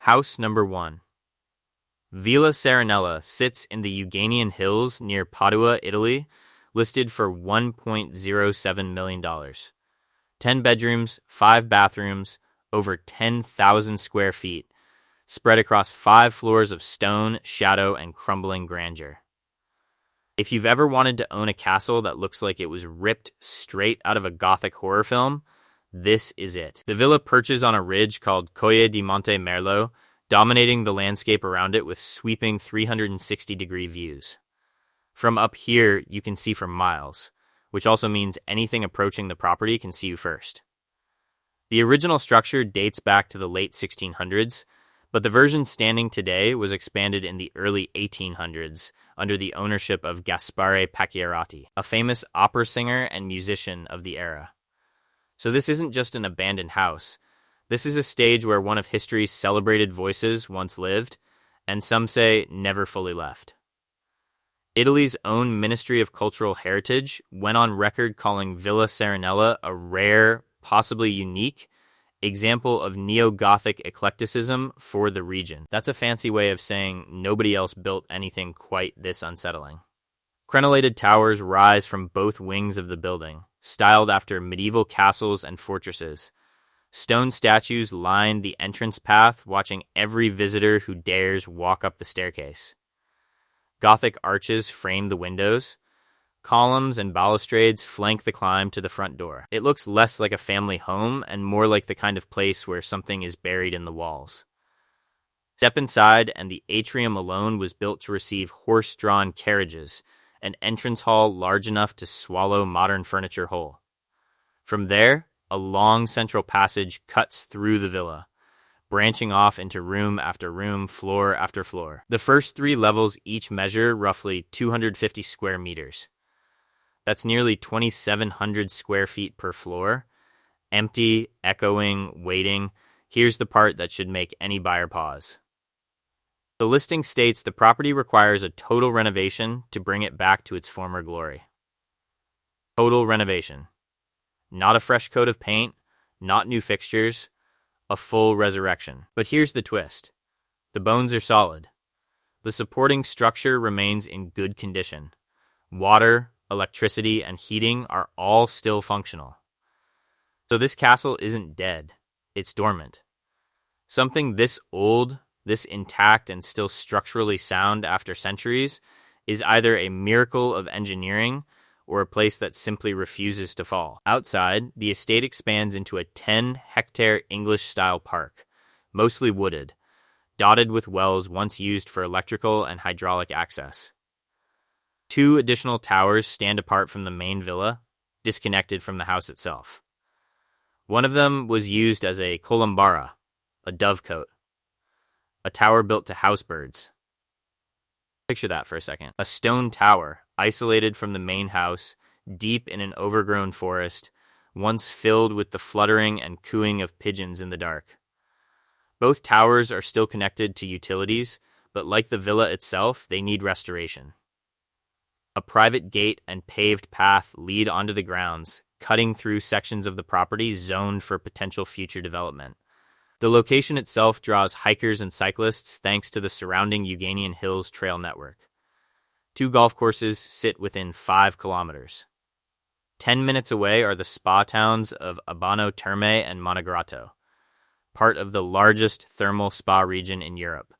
House number 1. Villa Sarinella sits in the Euganean Hills near Padua, Italy, listed for $1.07 million. 10 bedrooms, 5 bathrooms, over 10,000 square feet, spread across 5 floors of stone, shadow, and crumbling grandeur. If you've ever wanted to own a castle that looks like it was ripped straight out of a gothic horror film, this is it. The villa perches on a ridge called Colle di Monte Merlo, dominating the landscape around it with sweeping 360-degree views. From up here, you can see for miles, which also means anything approaching the property can see you first. The original structure dates back to the late 1600s, but the version standing today was expanded in the early 1800s under the ownership of Gaspare Pacchiarotti, a famous opera singer and musician of the era. So this isn't just an abandoned house. This is a stage where one of history's celebrated voices once lived, and some say never fully left. Italy's own Ministry of Cultural Heritage went on record calling Villa Serenella a rare, possibly unique, example of neo-Gothic eclecticism for the region. That's a fancy way of saying nobody else built anything quite this unsettling. Crenellated towers rise from both wings of the building, styled after medieval castles and fortresses. Stone statues line the entrance path, watching every visitor who dares walk up the staircase. Gothic arches frame the windows. Columns and balustrades flank the climb to the front door. It looks less like a family home and more like the kind of place where something is buried in the walls. Step inside, and the atrium alone was built to receive horse-drawn carriages, an entrance hall large enough to swallow modern furniture whole. From there, a long central passage cuts through the villa, branching off into room after room, floor after floor. The first 3 levels each measure roughly 250 square meters. That's nearly 2,700 square feet per floor. Empty, echoing, waiting. Here's the part that should make any buyer pause. The listing states the property requires a total renovation to bring it back to its former glory. Total renovation. Not a fresh coat of paint, not new fixtures, a full resurrection. But here's the twist. The bones are solid. The supporting structure remains in good condition. Water, electricity, and heating are all still functional. So this castle isn't dead. It's dormant. Something this old, this intact, and still structurally sound after centuries is either a miracle of engineering or a place that simply refuses to fall. Outside, the estate expands into a 10-hectare English-style park, mostly wooded, dotted with wells once used for electrical and hydraulic access. 2 additional towers stand apart from the main villa, disconnected from the house itself. One of them was used as a columbara, a dovecote, a tower built to house birds. Picture that for a second. A stone tower, isolated from the main house, deep in an overgrown forest, once filled with the fluttering and cooing of pigeons in the dark. Both towers are still connected to utilities, but like the villa itself, they need restoration. A private gate and paved path lead onto the grounds, cutting through sections of the property zoned for potential future development. The location itself draws hikers and cyclists thanks to the surrounding Euganean Hills trail network. 2 golf courses sit within 5 kilometers. 10 minutes away are the spa towns of Abano Terme and Montegrotto, part of the largest thermal spa region in Europe.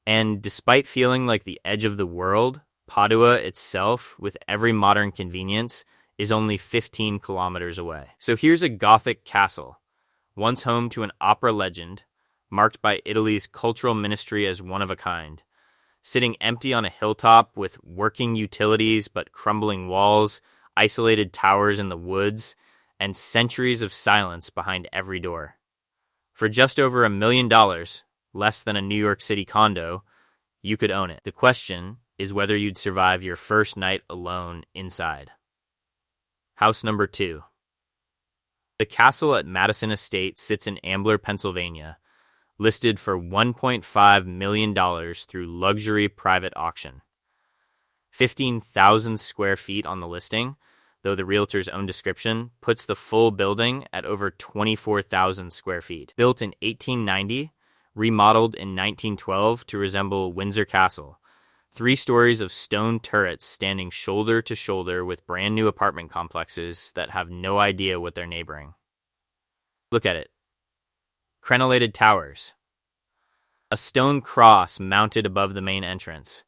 And despite feeling like the edge of the world, Padua itself, with every modern convenience, is only 15 kilometers away. So here's a Gothic castle, once home to an opera legend, marked by Italy's cultural ministry as one of a kind, sitting empty on a hilltop with working utilities but crumbling walls, isolated towers in the woods, and centuries of silence behind every door. For just over $1 million, less than a New York City condo, you could own it. The question is whether you'd survive your first night alone inside. House number 2. The castle at Madison Estate sits in Ambler, Pennsylvania, listed for $1.5 million through luxury private auction. 15,000 square feet on the listing, though the realtor's own description puts the full building at over 24,000 square feet. Built in 1890, remodeled in 1912 to resemble Windsor Castle. 3 stories of stone turrets standing shoulder to shoulder with brand new apartment complexes that have no idea what they're neighboring. Look at it. Crenellated towers. A stone cross mounted above the main entrance.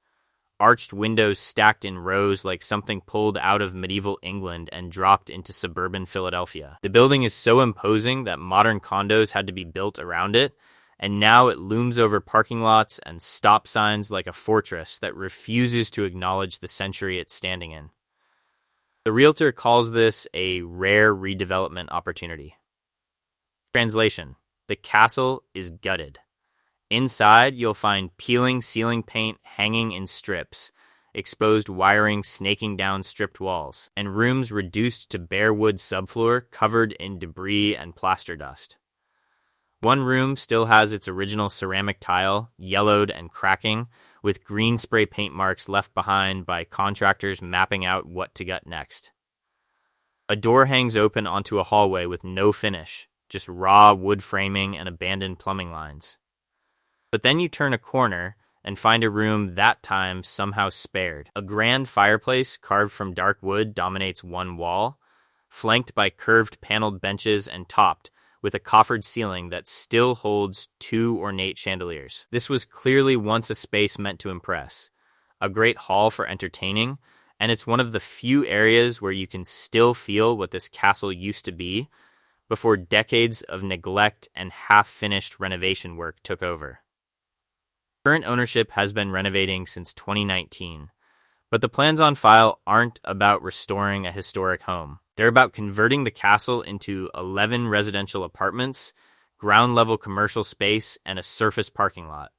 Arched windows stacked in rows like something pulled out of medieval England and dropped into suburban Philadelphia. The building is so imposing that modern condos had to be built around it, and now it looms over parking lots and stop signs like a fortress that refuses to acknowledge the century it's standing in. The realtor calls this a rare redevelopment opportunity. Translation: the castle is gutted. Inside, you'll find peeling ceiling paint hanging in strips, exposed wiring snaking down stripped walls, and rooms reduced to bare wood subfloor covered in debris and plaster dust. One room still has its original ceramic tile, yellowed and cracking, with green spray paint marks left behind by contractors mapping out what to gut next. A door hangs open onto a hallway with no finish, just raw wood framing and abandoned plumbing lines. But then you turn a corner and find a room that time somehow spared. A grand fireplace carved from dark wood dominates one wall, flanked by curved paneled benches and topped with a coffered ceiling that still holds 2 ornate chandeliers. This was clearly once a space meant to impress, a great hall for entertaining, and it's one of the few areas where you can still feel what this castle used to be before decades of neglect and half-finished renovation work took over. Current ownership has been renovating since 2019, but the plans on file aren't about restoring a historic home. They're about converting the castle into 11 residential apartments, ground-level commercial space, and a surface parking lot.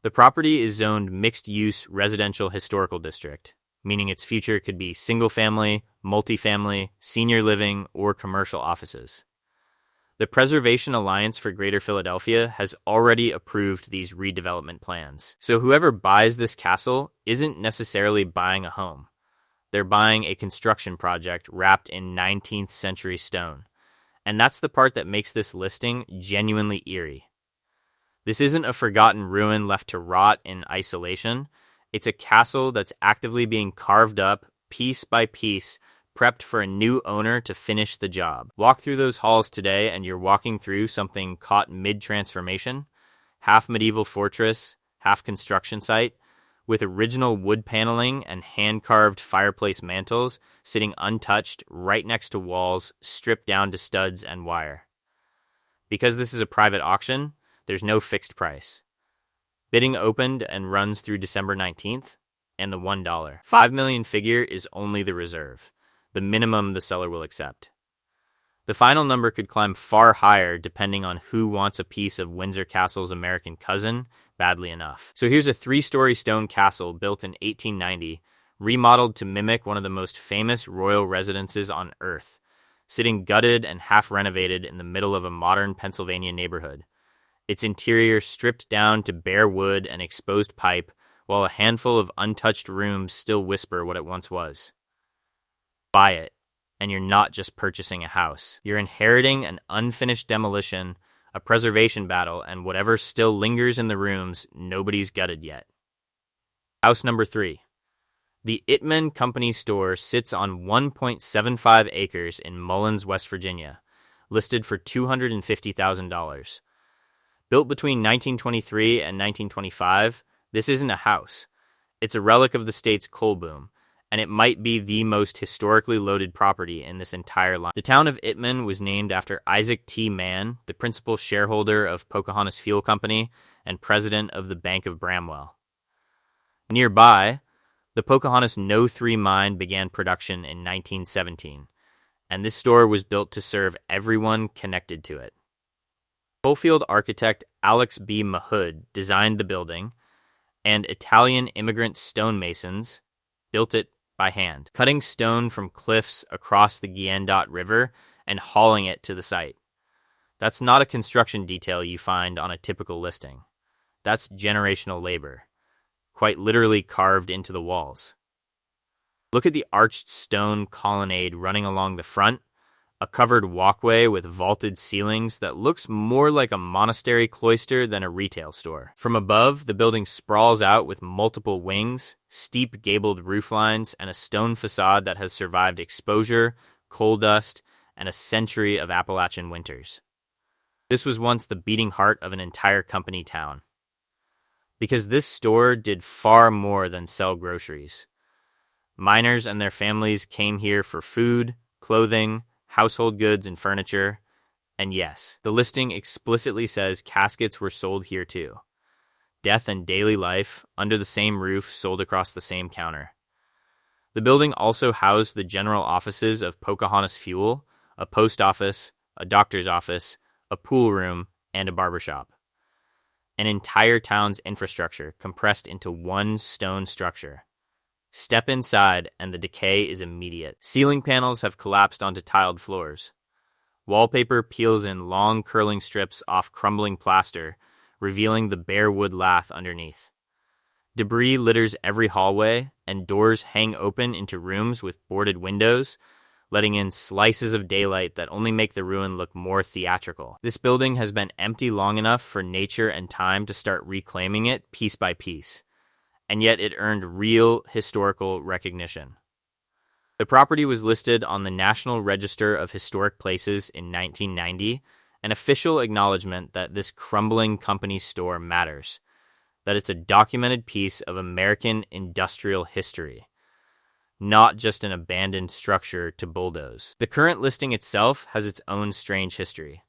The property is zoned mixed-use residential historical district, meaning its future could be single-family, multifamily, senior living, or commercial offices. The Preservation Alliance for Greater Philadelphia has already approved these redevelopment plans. So whoever buys this castle isn't necessarily buying a home. They're buying a construction project wrapped in 19th century stone. And that's the part that makes this listing genuinely eerie. This isn't a forgotten ruin left to rot in isolation. It's a castle that's actively being carved up, piece by piece, prepped for a new owner to finish the job. Walk through those halls today and you're walking through something caught mid-transformation, half medieval fortress, half construction site, with original wood paneling and hand-carved fireplace mantels sitting untouched right next to walls stripped down to studs and wire. Because this is a private auction, there's no fixed price. Bidding opened and runs through December 19th, and the $1. $5 million figure is only the reserve, the minimum the seller will accept. The final number could climb far higher depending on who wants a piece of Windsor Castle's American cousin badly enough. So here's a 3-story stone castle built in 1890, remodeled to mimic one of the most famous royal residences on Earth, sitting gutted and half-renovated in the middle of a modern Pennsylvania neighborhood. Its interior stripped down to bare wood and exposed pipe, while a handful of untouched rooms still whisper what it once was. Buy it, and you're not just purchasing a house. You're inheriting an unfinished demolition, a preservation battle, and whatever still lingers in the rooms nobody's gutted yet. House number 3. The Itman Company store sits on 1.75 acres in Mullens, West Virginia, listed for $250,000. Built between 1923 and 1925, this isn't a house. It's a relic of the state's coal boom, and it might be the most historically loaded property in this entire line. The town of Itman was named after Isaac T. Mann, the principal shareholder of Pocahontas Fuel Company and president of the Bank of Bramwell. Nearby, the Pocahontas No. 3 mine began production in 1917, and this store was built to serve everyone connected to it. Coalfield architect Alex B. Mahood designed the building, and Italian immigrant stonemasons built it by hand, cutting stone from cliffs across the Guiandot River and hauling it to the site. That's not a construction detail you find on a typical listing. That's generational labor, quite literally carved into the walls. Look at the arched stone colonnade running along the front, a covered walkway with vaulted ceilings that looks more like a monastery cloister than a retail store. From above, the building sprawls out with multiple wings, steep gabled roof lines, and a stone facade that has survived exposure, coal dust, and a century of Appalachian winters. This was once the beating heart of an entire company town. Because this store did far more than sell groceries. Miners and their families came here for food, clothing, household goods, and furniture. And yes, the listing explicitly says caskets were sold here too. Death and daily life, under the same roof, sold across the same counter. The building also housed the general offices of Pocahontas Fuel, a post office, a doctor's office, a pool room, and a barbershop. An entire town's infrastructure compressed into one stone structure. Step inside and the decay is immediate. Ceiling panels have collapsed onto tiled floors. Wallpaper peels in long curling strips off crumbling plaster, revealing the bare wood lath underneath. Debris litters every hallway, and doors hang open into rooms with boarded windows, letting in slices of daylight that only make the ruin look more theatrical. This building has been empty long enough for nature and time to start reclaiming it piece by piece, and yet it earned real historical recognition. The property was listed on the National Register of Historic Places in 1990, an official acknowledgement that this crumbling company store matters, that it's a documented piece of American industrial history, not just an abandoned structure to bulldoze. The current listing itself has its own strange history.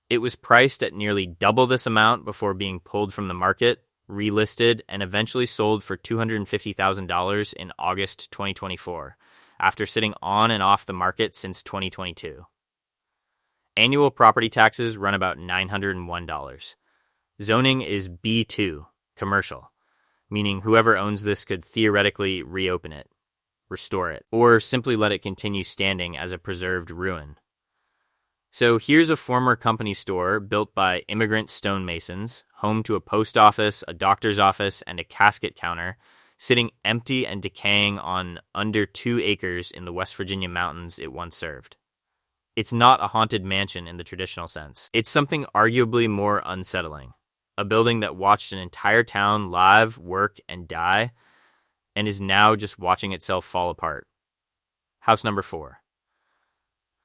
It was priced at nearly double this amount before being pulled from the market, relisted, and eventually sold for $250,000 in August 2024, after sitting on and off the market since 2022. Annual property taxes run about $901. Zoning is B2, commercial, meaning whoever owns this could theoretically reopen it, restore it, or simply let it continue standing as a preserved ruin. So here's a former company store built by immigrant stonemasons, home to a post office, a doctor's office, and a casket counter, sitting empty and decaying on under 2 acres in the West Virginia mountains it once served. It's not a haunted mansion in the traditional sense. It's something arguably more unsettling. A building that watched an entire town live, work, and die, and is now just watching itself fall apart. House number 4.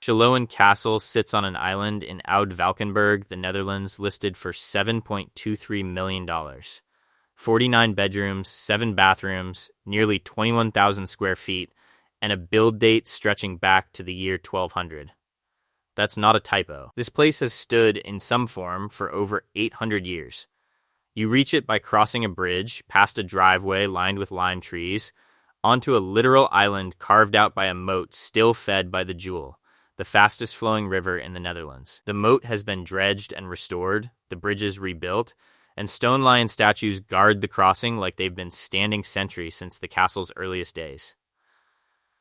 Schaloen Castle sits on an island in Valkenburg, the Netherlands, listed for $7.23 million. 49 bedrooms, 7 bathrooms, nearly 21,000 square feet, and a build date stretching back to the year 1200. That's not a typo. This place has stood in some form for over 800 years. You reach it by crossing a bridge, past a driveway lined with lime trees, onto a literal island carved out by a moat still fed by the Jewel, the fastest flowing river in the Netherlands. The moat has been dredged and restored, the bridges rebuilt, and stone lion statues guard the crossing like they've been standing sentry since the castle's earliest days.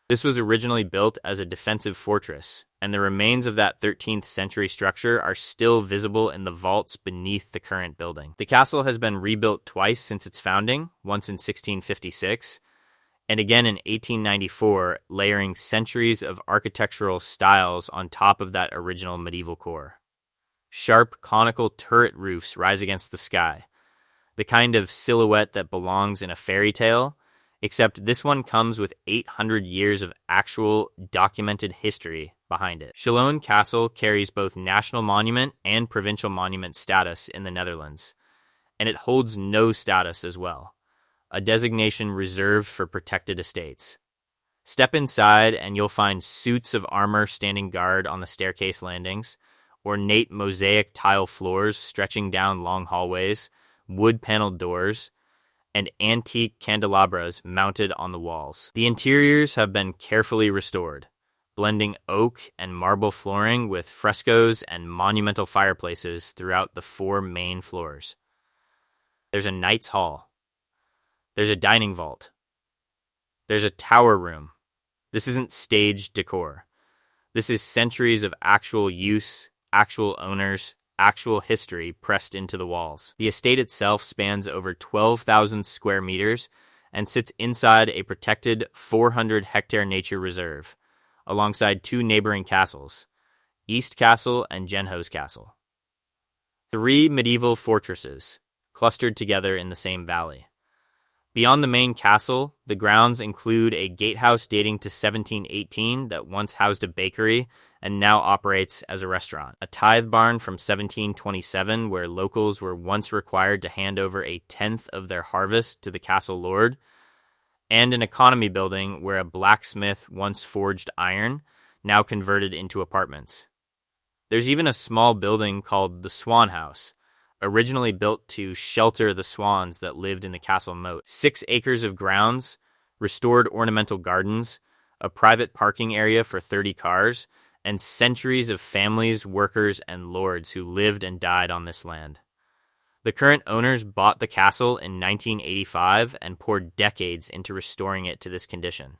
This was originally built as a defensive fortress, and the remains of that 13th century structure are still visible in the vaults beneath the current building. The castle has been rebuilt twice since its founding, once in 1656, and again in 1894, layering centuries of architectural styles on top of that original medieval core. Sharp, conical turret roofs rise against the sky, the kind of silhouette that belongs in a fairy tale, except this one comes with 800 years of actual documented history behind it. Schaloen Castle carries both national monument and provincial monument status in the Netherlands, and it holds no status as well, a designation reserved for protected estates. Step inside and you'll find suits of armor standing guard on the staircase landings, ornate mosaic tile floors stretching down long hallways, wood-paneled doors, and antique candelabras mounted on the walls. The interiors have been carefully restored, blending oak and marble flooring with frescoes and monumental fireplaces throughout the 4 main floors. There's a knight's hall. There's a dining vault. There's a tower room. This isn't staged decor. This is centuries of actual use, actual owners, actual history pressed into the walls. The estate itself spans over 12,000 square meters and sits inside a protected 400-hectare nature reserve, alongside 2 neighboring castles, East Castle and Genhose Castle. 3 medieval fortresses, clustered together in the same valley. Beyond the main castle, the grounds include a gatehouse dating to 1718 that once housed a bakery and now operates as a restaurant, a tithe barn from 1727 where locals were once required to hand over a tenth of their harvest to the castle lord, and an economy building where a blacksmith once forged iron, now converted into apartments. There's even a small building called the Swan House, originally built to shelter the swans that lived in the castle moat. 6 acres of grounds, restored ornamental gardens, a private parking area for 30 cars, and centuries of families, workers, and lords who lived and died on this land. The current owners bought the castle in 1985 and poured decades into restoring it to this condition.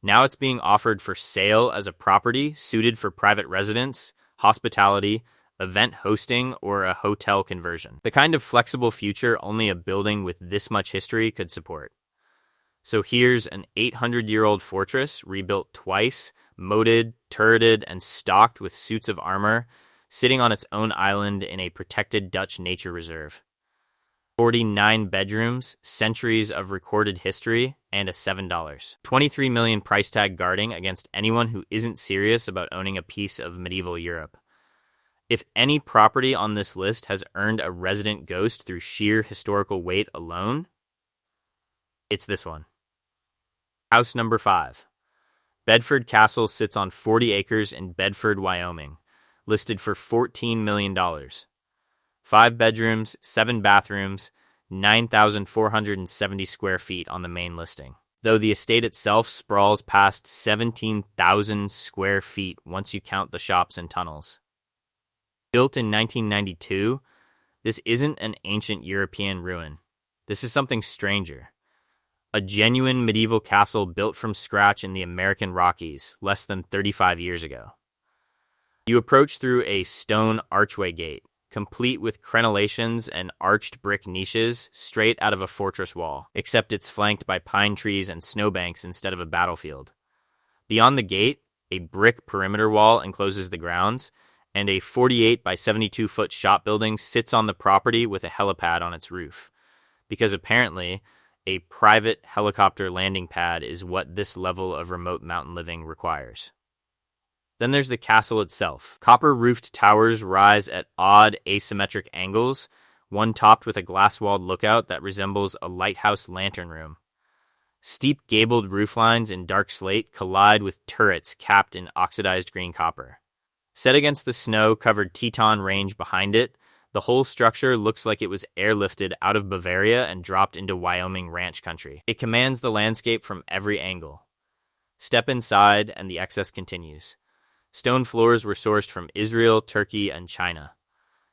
Now it's being offered for sale as a property suited for private residence, hospitality, event hosting, or a hotel conversion. The kind of flexible future only a building with this much history could support. So here's an 800-year-old fortress rebuilt twice, moated, turreted, and stocked with suits of armor, sitting on its own island in a protected Dutch nature reserve. 49 bedrooms, centuries of recorded history, and a $7. $23 million price tag guarding against anyone who isn't serious about owning a piece of medieval Europe. If any property on this list has earned a resident ghost through sheer historical weight alone, it's this one. House number 5. Bedford Castle sits on 40 acres in Bedford, Wyoming, listed for $14 million. 5 bedrooms, 7 bathrooms, 9,470 square feet on the main listing. Though the estate itself sprawls past 17,000 square feet once you count the shops and tunnels. Built in 1992, this isn't an ancient European ruin. This is something stranger. A genuine medieval castle built from scratch in the American Rockies less than 35 years ago. You approach through a stone archway gate, complete with crenellations and arched brick niches straight out of a fortress wall, except it's flanked by pine trees and snowbanks instead of a battlefield. Beyond the gate, a brick perimeter wall encloses the grounds, and a 48 by 72 foot shop building sits on the property with a helipad on its roof, because apparently a private helicopter landing pad is what this level of remote mountain living requires. Then there's the castle itself. Copper-roofed towers rise at odd asymmetric angles, one topped with a glass-walled lookout that resembles a lighthouse lantern room. Steep gabled rooflines in dark slate collide with turrets capped in oxidized green copper. Set against the snow-covered Teton Range behind it, the whole structure looks like it was airlifted out of Bavaria and dropped into Wyoming ranch country. It commands the landscape from every angle. Step inside, and the excess continues. Stone floors were sourced from Israel, Turkey, and China.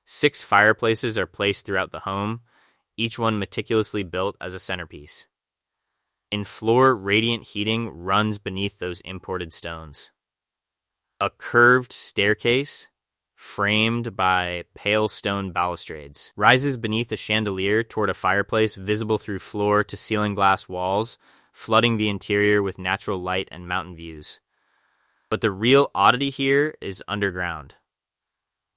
6 fireplaces are placed throughout the home, each one meticulously built as a centerpiece. In floor, radiant heating runs beneath those imported stones. A curved staircase, framed by pale stone balustrades, rises beneath a chandelier toward a fireplace visible through floor to ceiling glass walls, flooding the interior with natural light and mountain views. But the real oddity here is underground.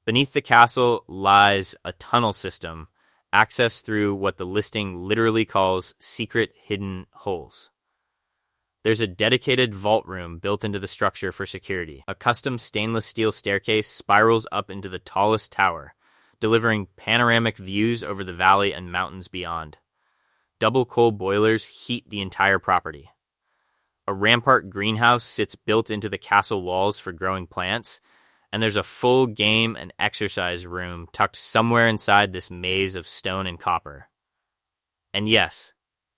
Beneath the castle lies a tunnel system, accessed through what the listing literally calls secret hidden holes. There's a dedicated vault room built into the structure for security. A custom stainless steel staircase spirals up into the tallest tower, delivering panoramic views over the valley and mountains beyond. Double coal boilers heat the entire property. A rampart greenhouse sits built into the castle walls for growing plants, and there's a full game and exercise room tucked somewhere inside this maze of stone and copper. And yes,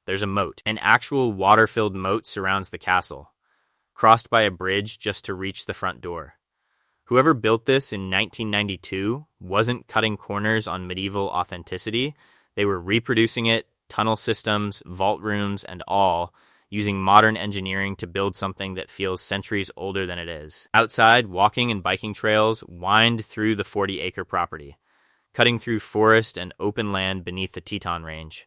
there's a moat. An actual water-filled moat surrounds the castle, crossed by a bridge just to reach the front door. Whoever built this in 1992 wasn't cutting corners on medieval authenticity. They were reproducing it, tunnel systems, vault rooms, and all, using modern engineering to build something that feels centuries older than it is. Outside, walking and biking trails wind through the 40-acre property, cutting through forest and open land beneath the Teton Range.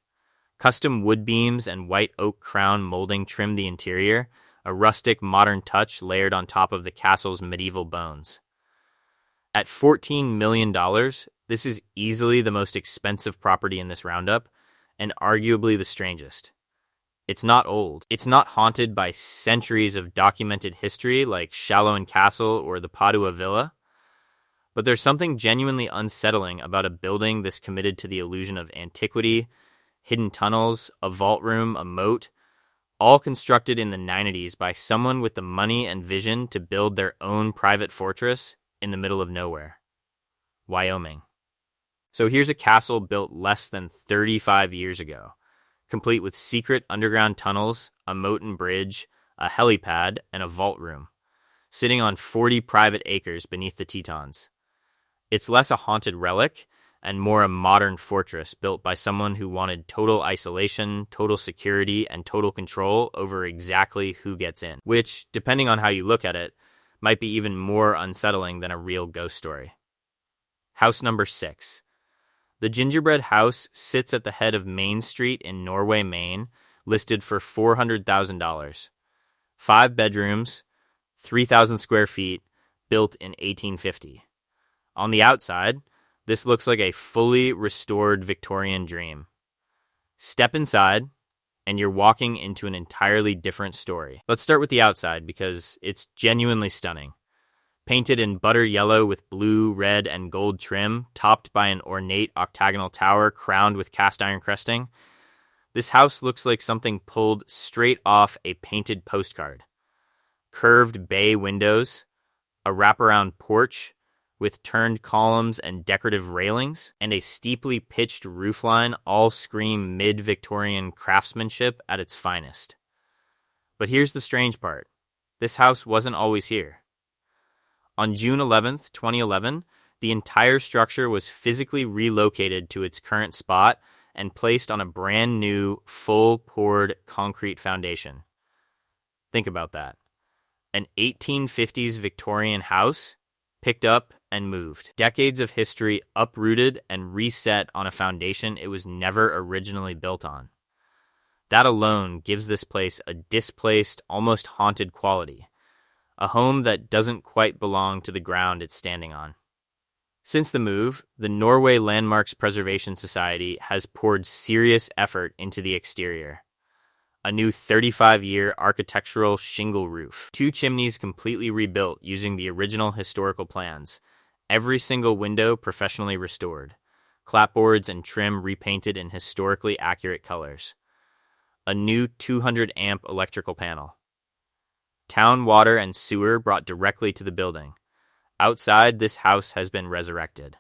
Custom wood beams and white oak crown molding trim the interior, a rustic modern touch layered on top of the castle's medieval bones. At $14 million, this is easily the most expensive property in this roundup, and arguably the strangest. It's not old. It's not haunted by centuries of documented history like Schaloen Castle or the Padua Villa, but there's something genuinely unsettling about a building this committed to the illusion of antiquity, hidden tunnels, a vault room, a moat, all constructed in the 90s by someone with the money and vision to build their own private fortress in the middle of nowhere. Wyoming. So here's a castle built less than 35 years ago, complete with secret underground tunnels, a moat and bridge, a helipad, and a vault room, sitting on 40 private acres beneath the Tetons. It's less a haunted relic and more a modern fortress built by someone who wanted total isolation, total security, and total control over exactly who gets in, which, depending on how you look at it, might be even more unsettling than a real ghost story. House number 6. The Gingerbread House sits at the head of Main Street in Norway, Maine, listed for $400,000. 5 bedrooms, 3,000 square feet, built in 1850. On the outside, this looks like a fully restored Victorian dream. Step inside, and you're walking into an entirely different story. Let's start with the outside because it's genuinely stunning. Painted in butter yellow with blue, red, and gold trim, topped by an ornate octagonal tower crowned with cast iron cresting, this house looks like something pulled straight off a painted postcard. Curved bay windows, a wraparound porch with turned columns and decorative railings, and a steeply pitched roofline all scream mid-Victorian craftsmanship at its finest. But here's the strange part. This house wasn't always here. On June 11th, 2011, the entire structure was physically relocated to its current spot and placed on a brand new, full-poured concrete foundation. Think about that. An 1850s Victorian house picked up and moved. Decades of history uprooted and reset on a foundation it was never originally built on. That alone gives this place a displaced, almost haunted quality. A home that doesn't quite belong to the ground it's standing on. Since the move, the Norway Landmarks Preservation Society has poured serious effort into the exterior. A new 35-year architectural shingle roof, 2 chimneys completely rebuilt using the original historical plans, every single window professionally restored, clapboards and trim repainted in historically accurate colors, a new 200-amp electrical panel, town water and sewer brought directly to the building. Outside, this house has been resurrected.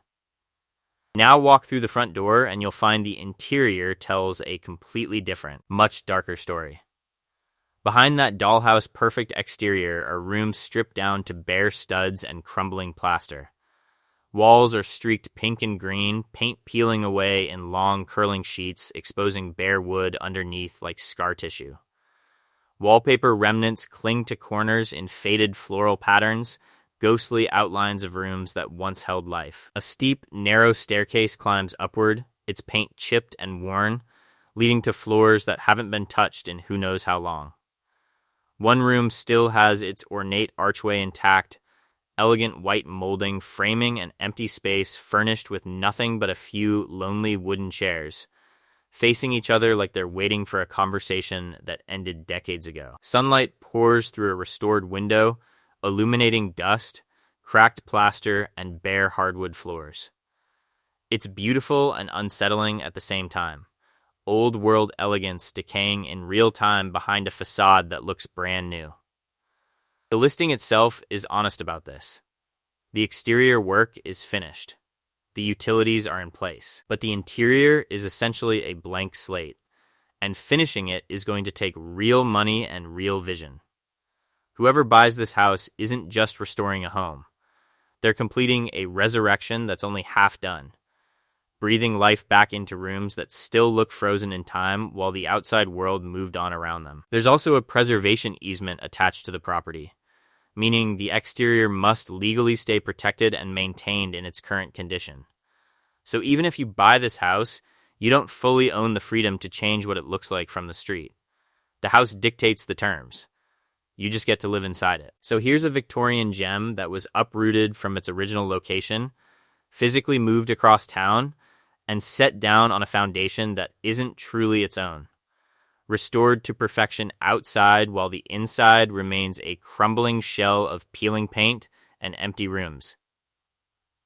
Now walk through the front door and you'll find the interior tells a completely different, much darker story. Behind that dollhouse perfect exterior are rooms stripped down to bare studs and crumbling plaster. Walls are streaked pink and green, paint peeling away in long curling sheets, exposing bare wood underneath like scar tissue. Wallpaper remnants cling to corners in faded floral patterns, ghostly outlines of rooms that once held life. A steep, narrow staircase climbs upward, its paint chipped and worn, leading to floors that haven't been touched in who knows how long. One room still has its ornate archway intact, elegant white molding framing an empty space furnished with nothing but a few lonely wooden chairs, facing each other like they're waiting for a conversation that ended decades ago. Sunlight pours through a restored window, illuminating dust, cracked plaster, and bare hardwood floors. It's beautiful and unsettling at the same time. Old-world elegance decaying in real time behind a facade that looks brand new. The listing itself is honest about this. The exterior work is finished. The utilities are in place. But the interior is essentially a blank slate, and finishing it is going to take real money and real vision. Whoever buys this house isn't just restoring a home. They're completing a resurrection that's only half done, breathing life back into rooms that still look frozen in time while the outside world moved on around them. There's also a preservation easement attached to the property, meaning the exterior must legally stay protected and maintained in its current condition. So even if you buy this house, you don't fully own the freedom to change what it looks like from the street. The house dictates the terms. You just get to live inside it. So here's a Victorian gem that was uprooted from its original location, physically moved across town, and set down on a foundation that isn't truly its own. Restored to perfection outside while the inside remains a crumbling shell of peeling paint and empty rooms.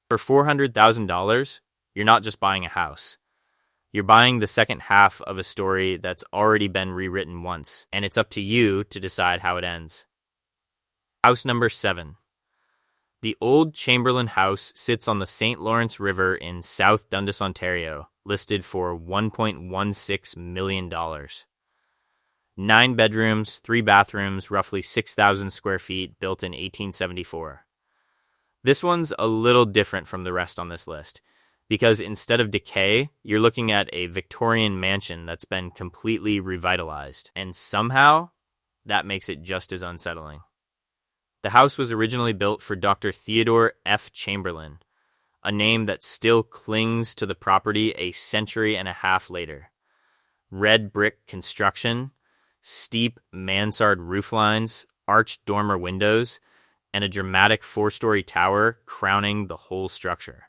For $400,000, you're not just buying a house. You're buying the second half of a story that's already been rewritten once, and it's up to you to decide how it ends. House number 7. The old Chamberlain House sits on the St. Lawrence River in South Dundas, Ontario, listed for $1.16 million. 9 bedrooms, 3 bathrooms, roughly 6,000 square feet, built in 1874. This one's a little different from the rest on this list, because instead of decay, you're looking at a Victorian mansion that's been completely revitalized, and somehow, that makes it just as unsettling. The house was originally built for Dr. Theodore F. Chamberlain, a name that still clings to the property a century and a half later. Red brick construction, steep mansard roof lines, arched dormer windows, and a dramatic 4-story tower crowning the whole structure.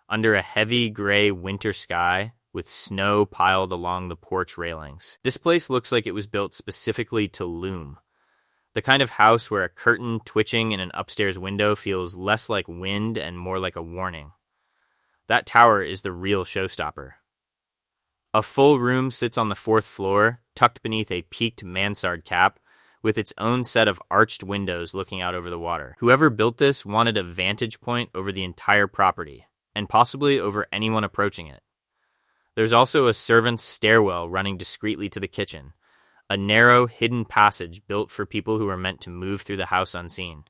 Under a heavy gray winter sky with snow piled along the porch railings. This place looks like it was built specifically to loom. The kind of house where a curtain twitching in an upstairs window feels less like wind and more like a warning. That tower is the real showstopper. A full room sits on the 4th floor, tucked beneath a peaked mansard cap, with its own set of arched windows looking out over the water. Whoever built this wanted a vantage point over the entire property, and possibly over anyone approaching it. There's also a servant's stairwell running discreetly to the kitchen, a narrow, hidden passage built for people who are meant to move through the house unseen.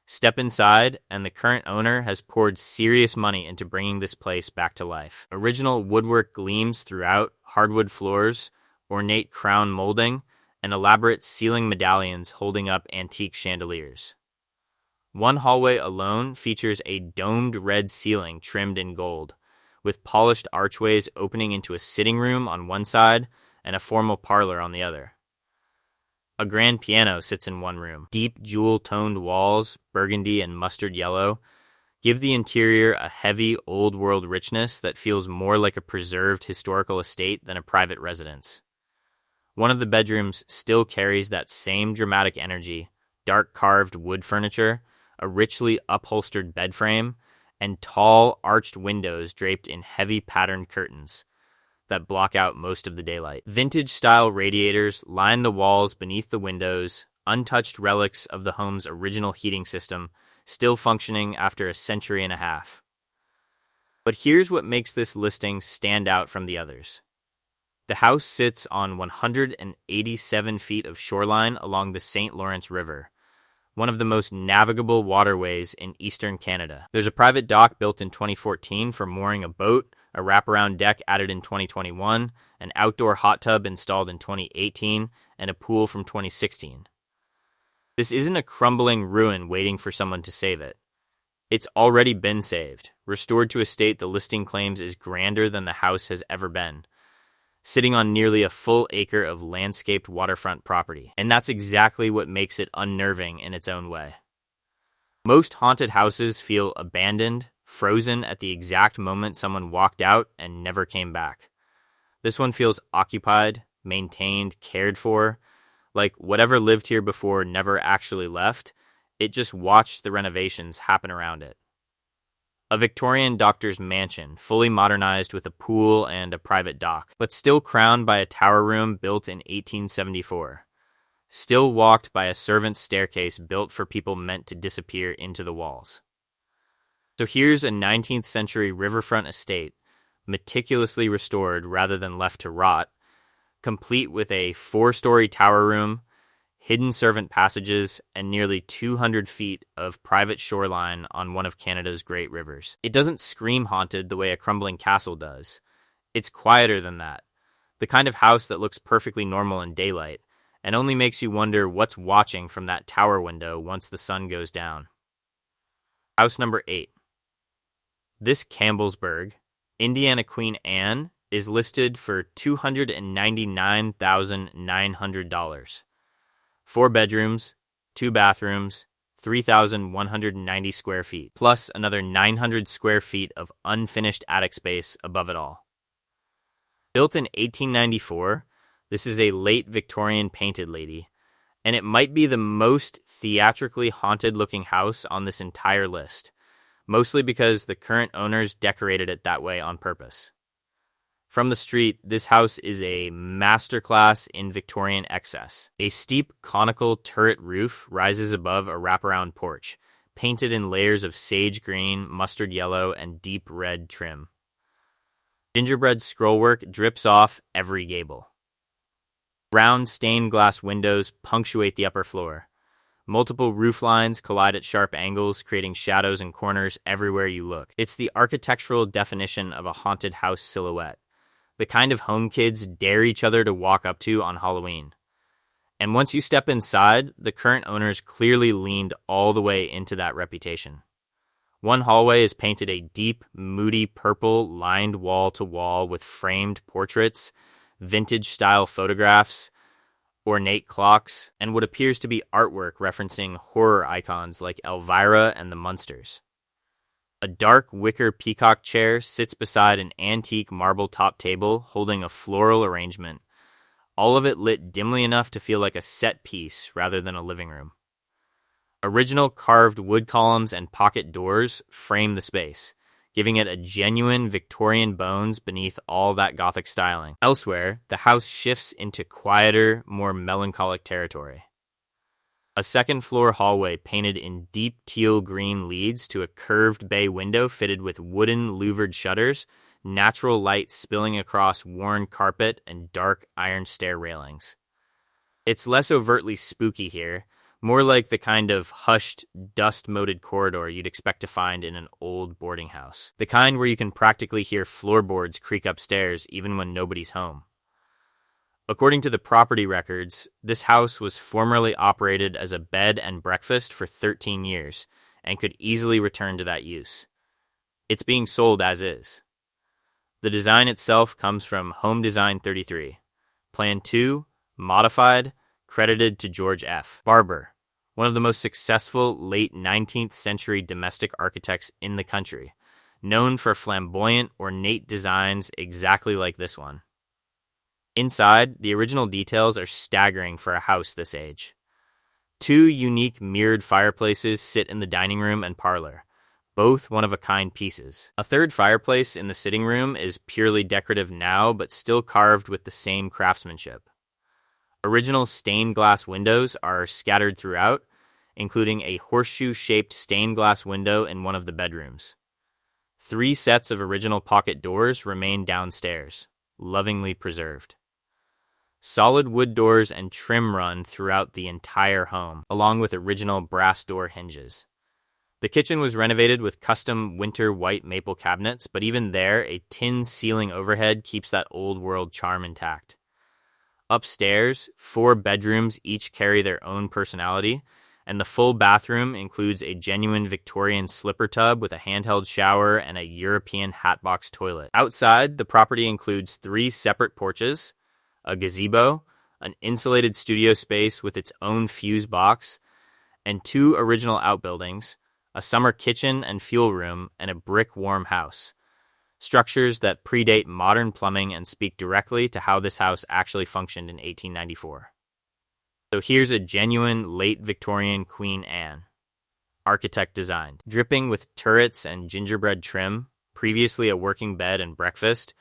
Step inside, and the current owner has poured serious money into bringing this place back to life. Original woodwork gleams throughout, hardwood floors, ornate crown molding, and elaborate ceiling medallions holding up antique chandeliers. One hallway alone features a domed red ceiling trimmed in gold, with polished archways opening into a sitting room on one side and a formal parlor on the other. A grand piano sits in one room. Deep jewel-toned walls, burgundy and mustard yellow, give the interior a heavy old-world richness that feels more like a preserved historical estate than a private residence. One of the bedrooms still carries that same dramatic energy, dark carved wood furniture, a richly upholstered bed frame, and tall, arched windows draped in heavy patterned curtains that block out most of the daylight. Vintage-style radiators line the walls beneath the windows, untouched relics of the home's original heating system, still functioning after a century and a half. But here's what makes this listing stand out from the others. The house sits on 187 feet of shoreline along the St. Lawrence River, one of the most navigable waterways in eastern Canada. There's a private dock built in 2014 for mooring a boat, a wraparound deck added in 2021, an outdoor hot tub installed in 2018, and a pool from 2016. This isn't a crumbling ruin waiting for someone to save it. It's already been saved, restored to a state the listing claims is grander than the house has ever been, sitting on nearly a full acre of landscaped waterfront property. And that's exactly what makes it unnerving in its own way. Most haunted houses feel abandoned, frozen at the exact moment someone walked out and never came back. This one feels occupied, maintained, cared for, like whatever lived here before never actually left. It just watched the renovations happen around it. A Victorian doctor's mansion, fully modernized with a pool and a private dock, but still crowned by a tower room built in 1874. Still walked by a servant's staircase built for people meant to disappear into the walls. So here's a 19th century riverfront estate, meticulously restored rather than left to rot, complete with a 4-story tower room, hidden servant passages, and nearly 200 feet of private shoreline on one of Canada's great rivers. It doesn't scream haunted the way a crumbling castle does. It's quieter than that, the kind of house that looks perfectly normal in daylight, and only makes you wonder what's watching from that tower window once the sun goes down. House number 8. This Campbellsburg, Indiana Queen Anne, is listed for $299,900. 4 bedrooms, 2 bathrooms, 3,190 square feet, plus another 900 square feet of unfinished attic space above it all. Built in 1894, this is a late Victorian Painted Lady, and it might be the most theatrically haunted-looking house on this entire list, mostly because the current owners decorated it that way on purpose. From the street, this house is a masterclass in Victorian excess. A steep conical turret roof rises above a wraparound porch, painted in layers of sage green, mustard yellow, and deep red trim. Gingerbread scrollwork drips off every gable. Round stained glass windows punctuate the upper floor. Multiple roof lines collide at sharp angles, creating shadows and corners everywhere you look. It's the architectural definition of a haunted house silhouette, the kind of home kids dare each other to walk up to on Halloween. And once you step inside, the current owners clearly leaned all the way into that reputation. One hallway is painted a deep, moody purple lined wall to wall with framed portraits, vintage-style photographs, ornate clocks, and what appears to be artwork referencing horror icons like Elvira and the Munsters. A dark wicker peacock chair sits beside an antique marble-top table holding a floral arrangement, all of it lit dimly enough to feel like a set piece rather than a living room. Original carved wood columns and pocket doors frame the space, giving it a genuine Victorian bones beneath all that Gothic styling. Elsewhere, the house shifts into quieter, more melancholic territory. A second-floor hallway painted in deep teal green leads to a curved bay window fitted with wooden louvered shutters, natural light spilling across worn carpet and dark iron stair railings. It's less overtly spooky here, more like the kind of hushed, dust-moated corridor you'd expect to find in an old boarding house. The kind where you can practically hear floorboards creak upstairs even when nobody's home. According to the property records, this house was formerly operated as a bed and breakfast for 13 years and could easily return to that use. It's being sold as is. The design itself comes from Home Design 33. Plan 2, modified, credited to George F. Barber, one of the most successful late 19th century domestic architects in the country, known for flamboyant, ornate designs exactly like this one. Inside, the original details are staggering for a house this age. 2 unique mirrored fireplaces sit in the dining room and parlor, both one-of-a-kind pieces. A third fireplace in the sitting room is purely decorative now, but still carved with the same craftsmanship. Original stained glass windows are scattered throughout, including a horseshoe-shaped stained glass window in one of the bedrooms. 3 sets of original pocket doors remain downstairs, lovingly preserved. Solid wood doors and trim run throughout the entire home, along with original brass door hinges. The kitchen was renovated with custom winter white maple cabinets, but even there, a tin ceiling overhead keeps that old-world charm intact. Upstairs, 4 bedrooms each carry their own personality, and the full bathroom includes a genuine Victorian slipper tub with a handheld shower and a European hatbox toilet. Outside, the property includes 3 separate porches, a gazebo, an insulated studio space with its own fuse box, and 2 original outbuildings, a summer kitchen and fuel room, and a brick warm house. Structures that predate modern plumbing and speak directly to how this house actually functioned in 1894. So here's a genuine late Victorian Queen Anne. Architect designed. Dripping with turrets and gingerbread trim, previously a working bed and breakfast,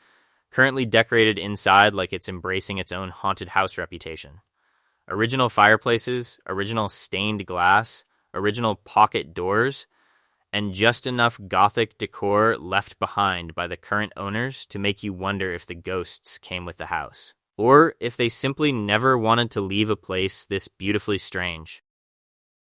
currently decorated inside like it's embracing its own haunted house reputation. Original fireplaces, original stained glass, original pocket doors, and just enough Gothic decor left behind by the current owners to make you wonder if the ghosts came with the house, or if they simply never wanted to leave a place this beautifully strange.